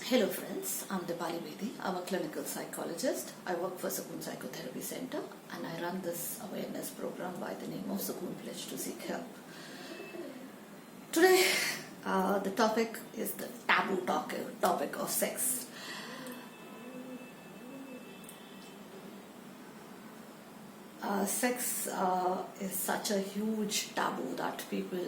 Hello friends, I'm Dipali Bedi. I'm a clinical psychologist. I work for Sukoon Psychotherapy Center and I run this awareness program by the name of Sukoon Pledge to Seek Help. Today, the topic is the taboo topic of sex. Sex is such a huge taboo that people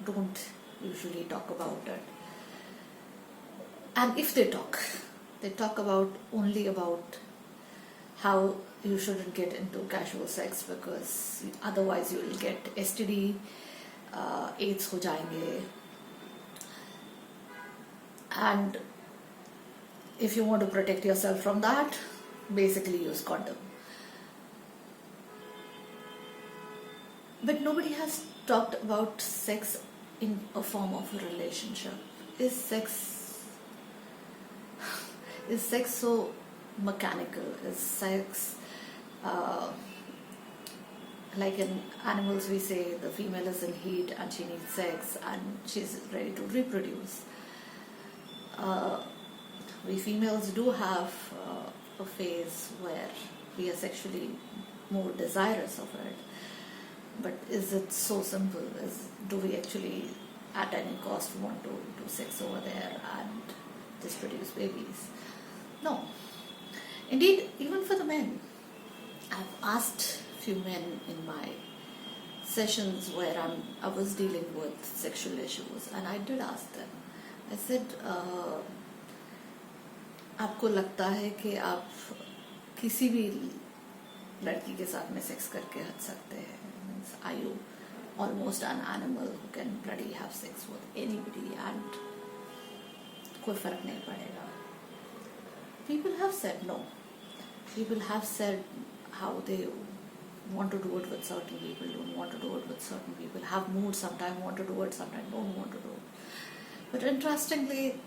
don't usually talk about it. And if they talk only about how you shouldn't get into casual sex because otherwise you will get STD, AIDS ho jayenge. And if you want to protect yourself from that, basically use condom. But nobody has talked about sex in a form of a relationship. Is sex so mechanical? Is sex like in animals we say the female is in heat and she needs sex and she's ready to reproduce. We females do have a phase where we are sexually more desirous of it. But is it so simple? Do we actually at any cost want to do sex over there and just produce babies? No. Indeed, even for the men, I've asked few men in my sessions where I was dealing with sexual issues, and I did ask them. I said, आपको लगता है कि आप किसी भी लड़की के साथ में सेक्स करके हट सकते हैं? Are you almost an animal who can bloody have sex with anybody and कोई फर्क नहीं पड़ेगा? People have said no. People have said how they want to do it with certain people, don't want to do it with certain people, have moods, sometimes want to do it, sometimes don't want to do it. But interestingly,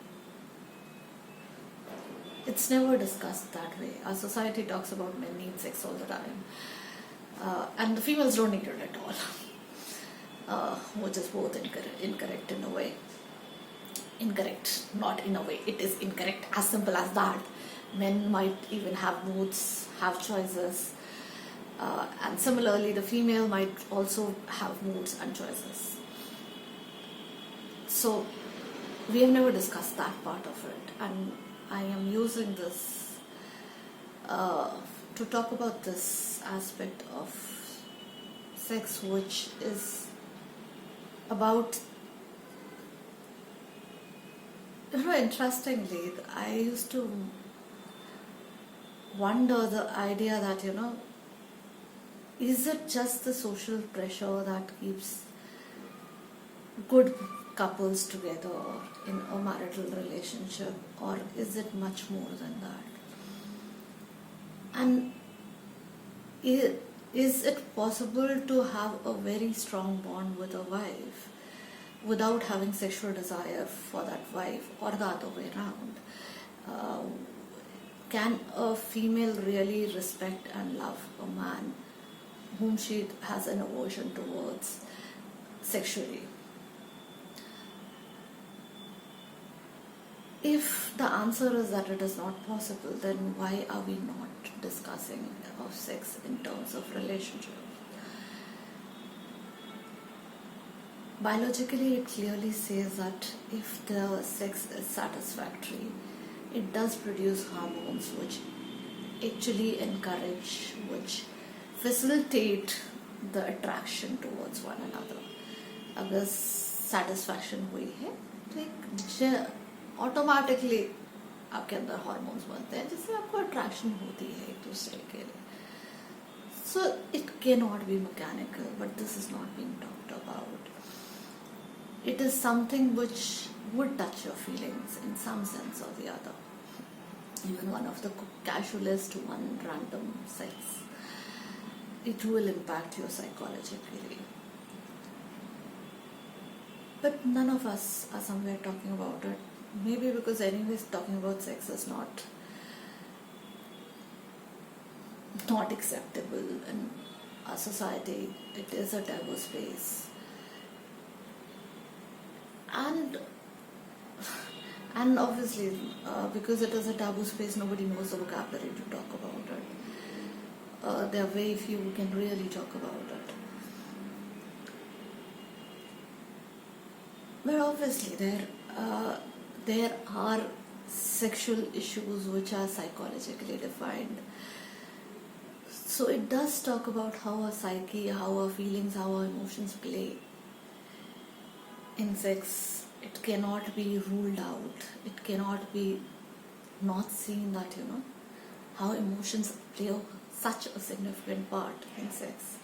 it's never discussed that way. Our society talks about men need sex all the time. And the females don't need it at all. Which is both incorrect in a way. Incorrect, not in a way. It is incorrect, as simple as that. Men might even have moods, have choices. And similarly, the female might also have moods and choices. So, we have never discussed that part of it. And I am using this to talk about this aspect of sex, which is about, interestingly, I used to wonder the idea that, is it just the social pressure that keeps good couples together in a marital relationship, or is it much more than that? And is it possible to have a very strong bond with a wife without having sexual desire for that wife, or the other way around? Can a female really respect and love a man whom she has an aversion towards sexually? If the answer is that it is not possible, then why are we not discussing of sex in terms of relationship? Biologically, it clearly says that if the sex is satisfactory, it does produce hormones which actually encourage, which facilitate the attraction towards one another. अगर satisfaction हुई है, तो automatically आपके अंदर hormones बनते हैं जिससे आपको अट्रैक्शन होती है एक दूसरे के लिए. So it can not be mechanical, but this is not being talked about. It is something which would touch your feelings in some sense or the other. Even one of the casualist, one random sex, it will impact you psychologically. But none of us are somewhere talking about it. Maybe because anyways talking about sex is not acceptable in our society. It is a taboo space. And And obviously, because it is a taboo space, nobody knows the vocabulary to talk about it. There are very few who can really talk about it. But obviously, there are sexual issues which are psychologically defined. So it does talk about how our psyche, how our feelings, how our emotions play in sex. It cannot be ruled out. It cannot be not seen that, how emotions play such a significant part in sex.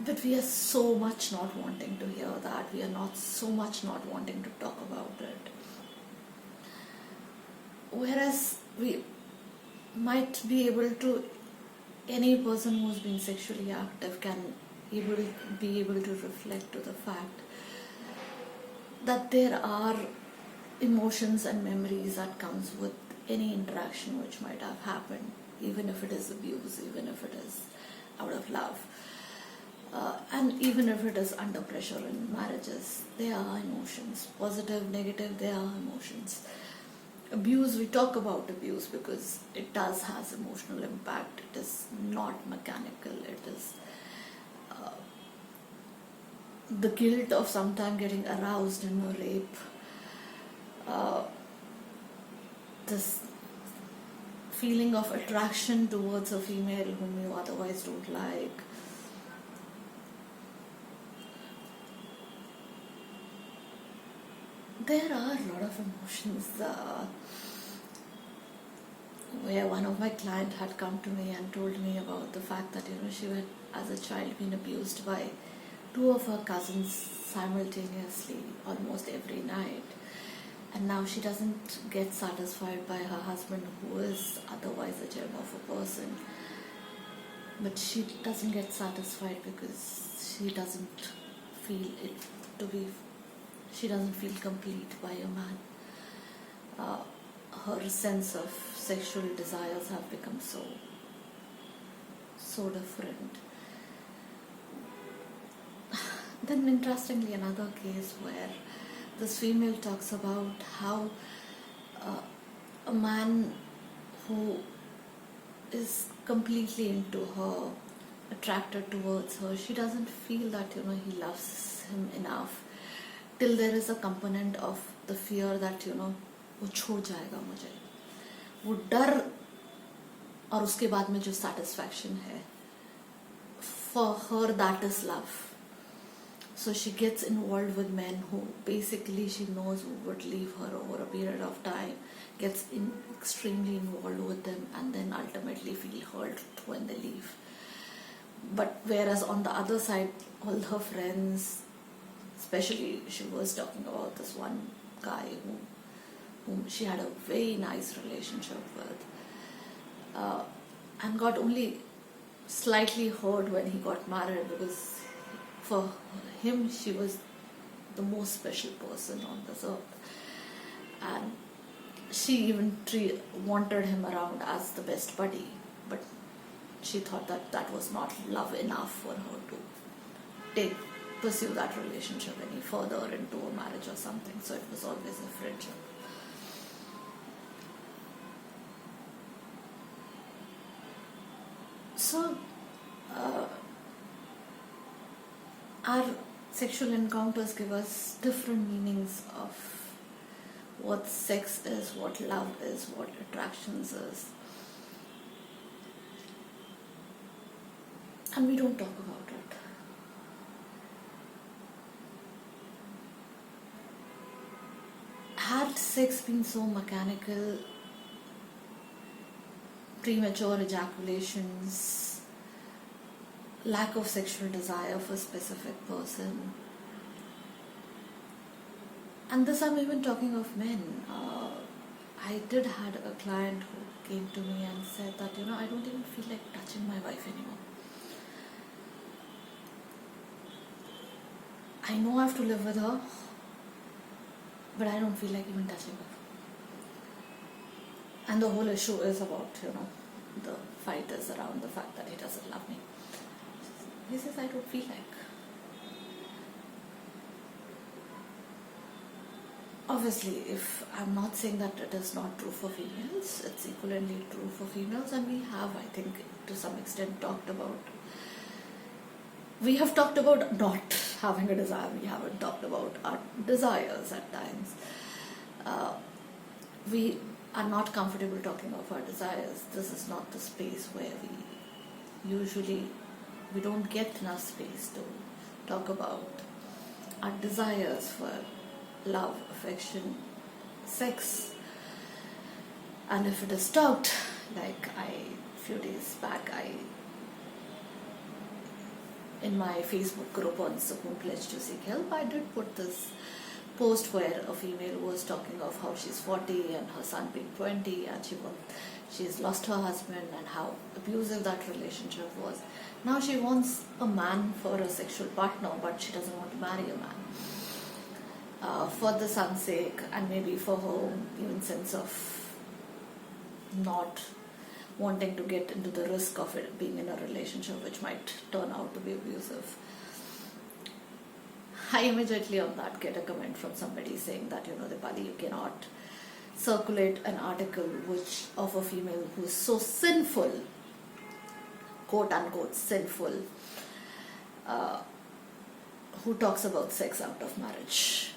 But we are so much not wanting to hear that. We are not so much not wanting to talk about it. Whereas we might be able to, any person who's been sexually active can be able to reflect to the fact that there are emotions and memories that comes with any interaction which might have happened, even if it is abuse, even if it is out of love, and even if it is under pressure in marriages. There are emotions, positive, negative, there are emotions. Abuse, we talk about abuse because it does has emotional impact. It is not mechanical. It is the guilt of sometime getting aroused in a rape, this feeling of attraction towards a female whom you otherwise don't like. There are a lot of emotions where one of my clients had come to me and told me about the fact that she had as a child been abused by two of her cousins simultaneously almost every night, and now she doesn't get satisfied by her husband, who is otherwise a gem of a person, but she doesn't get satisfied because she doesn't feel it to be, she doesn't feel complete by a man. Her sense of sexual desires have become so different. Then interestingly, another case where this female talks about how a man who is completely into her, attracted towards her, she doesn't feel that he loves him enough till there is a component of the fear that वो छोड़ जाएगा मुझे, वो डर, और उसके बाद में जो satisfaction है, for her that is love. So she gets involved with men who basically she knows would leave her over a period of time, gets extremely involved with them, and then ultimately feel hurt when they leave. But whereas on the other side, all her friends, especially she was talking about this one guy whom she had a very nice relationship with, and got only slightly hurt when he got married, because for him she was the most special person on this earth, and she even wanted him around as the best buddy, but she thought that was not love enough for her to pursue that relationship any further into a marriage or something. So it was always a friendship. So our sexual encounters give us different meanings of what sex is, what love is, what attractions is, and we don't talk about it. Had sex been so mechanical, premature ejaculations, lack of sexual desire for a specific person, and this I'm even talking of men. I did had a client who came to me and said that I don't even feel like touching my wife anymore. I know I have to live with her, but I don't feel like even touching her. And the whole issue is about, the fight is around the fact that he doesn't love me. He says, I don't feel like. obviously, if I'm not saying that it is not true for females, it's equally true for females, and we have, I think, to some extent we have talked about not having a desire, we haven't talked about our desires at times. We are not comfortable talking of our desires. This is not the space where we don't get enough space to talk about our desires for love, affection, sex. And if it is talked, like a few days back, in my Facebook group on Supreme Pledge to Seek Help, I did put this post where a female was talking of how she's 40 and her son being 20, and she's lost her husband and how abusive that relationship was. Now she wants a man for a sexual partner, but she doesn't want to marry a man. For the son's sake, and maybe for her own even sense of not wanting to get into the risk of it being in a relationship which might turn out to be abusive. I immediately on that get a comment from somebody saying that, Dipali, you cannot circulate an article of a female who is so sinful, quote unquote sinful, who talks about sex out of marriage.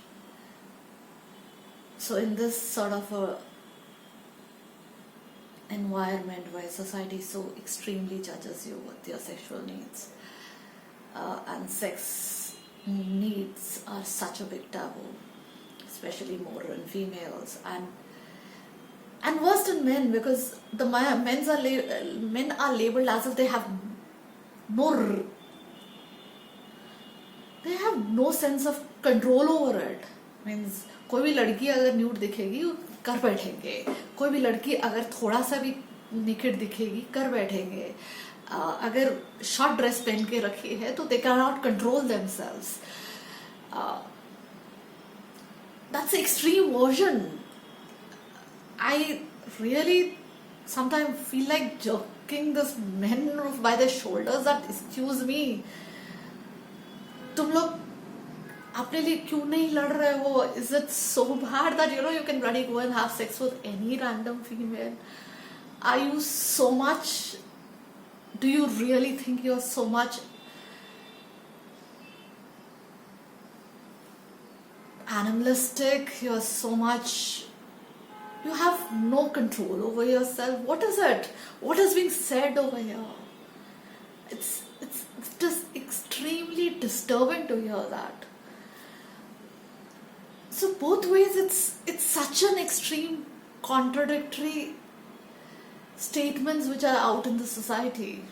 So in this sort of a environment where society so extremely judges you with your sexual needs, and sex needs are such a big taboo, especially more in females, and worse in men, because the men are labeled as if they have no sense of control over it. Means कोई भी लड़की अगर nude दिखेगी कर बैठेंगे, कोई भी लड़की अगर थोड़ा सा भी निकट दिखेगी कर बैठेंगे, अगर शॉर्ट ड्रेस पहन के रखी है तो they cannot control themselves. That's the extreme version. I really sometimes feel like jerking this men by the shoulders that, excuse me, तुम लोग अपने लिए क्यों नहीं लड़ रहे हो? Is it so bad that you can bloody go and have sex with any random female? Are you so much? Do you really think you're so much animalistic? You're so much. You have no control over yourself. What is it? What is being said over here? It's just extremely disturbing to hear that. So both ways, it's such an extreme, contradictory statements which are out in the society.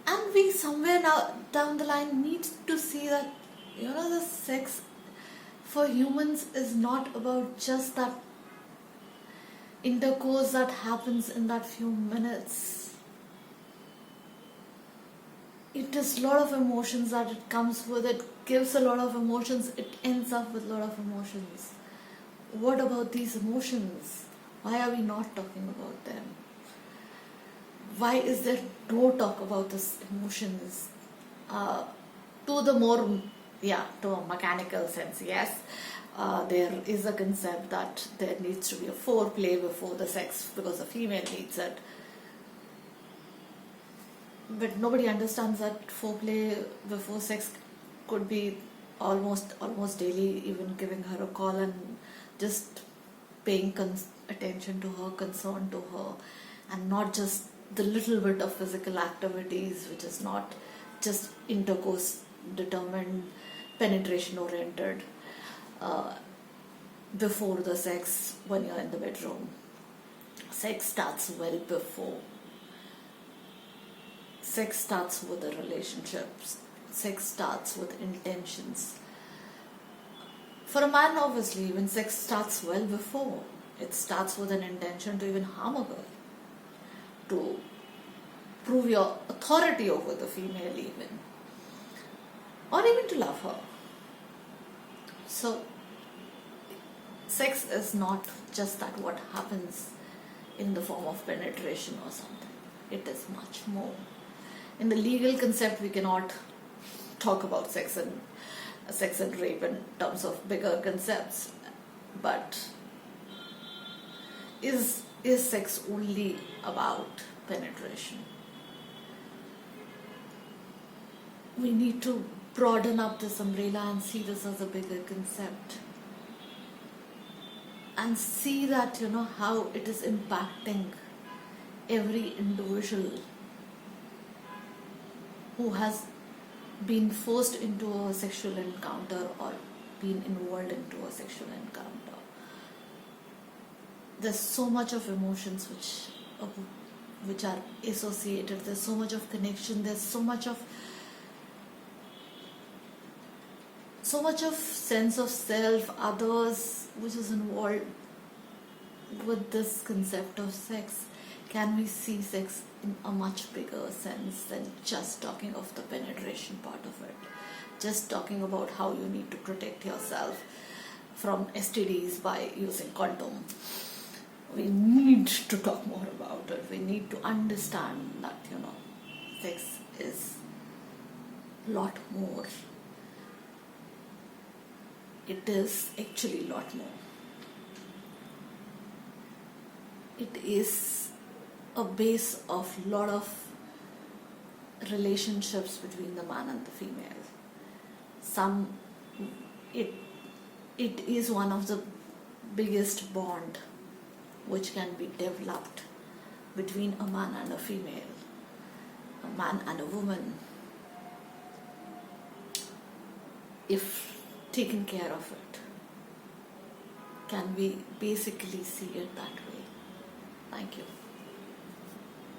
And we somewhere now down the line need to see that, the sex for humans is not about just that intercourse that happens in that few minutes. It is a lot of emotions that it comes with. It gives a lot of emotions. It ends up with a lot of emotions. What about these emotions? Why are we not talking about them? Why is there no talk about these emotions? To a mechanical sense, yes. There is a concept that there needs to be a foreplay before the sex because the female needs it. But nobody understands that foreplay before sex could be almost daily, even giving her a call and just paying attention to her, concern to her, and not just the little bit of physical activities, which is not just intercourse determined, penetration oriented, before the sex when you're in the bedroom. Sex starts well before. Sex starts with the relationships. Sex starts with intentions. For a man, obviously, when sex starts well before, it starts with an intention to even harm a girl, to prove your authority over the female even, or even to love her. So, sex is not just that what happens in the form of penetration or something. It is much more. In the legal concept, we cannot talk about sex in sex and rape in terms of bigger concepts, but is sex only about penetration? We need to broaden up this umbrella and see this as a bigger concept, and see that how it is impacting every individual who has been forced into a sexual encounter or been involved into a sexual encounter. There's so much of emotions which are associated. There's so much of connection. There's so much of sense of self, others, which is involved with this concept of sex. Can we see sex in a much bigger sense than just talking of the penetration part of it, just talking about how you need to protect yourself from STDs by using condom? We need to talk more about it. We need to understand that sex is a lot more. It is actually a lot more. It is a base of a lot of relationships between the man and the female. It is one of the biggest bond which can be developed between a man and a female, a man and a woman, if taken care of it. Can we basically see it that way? Thank you.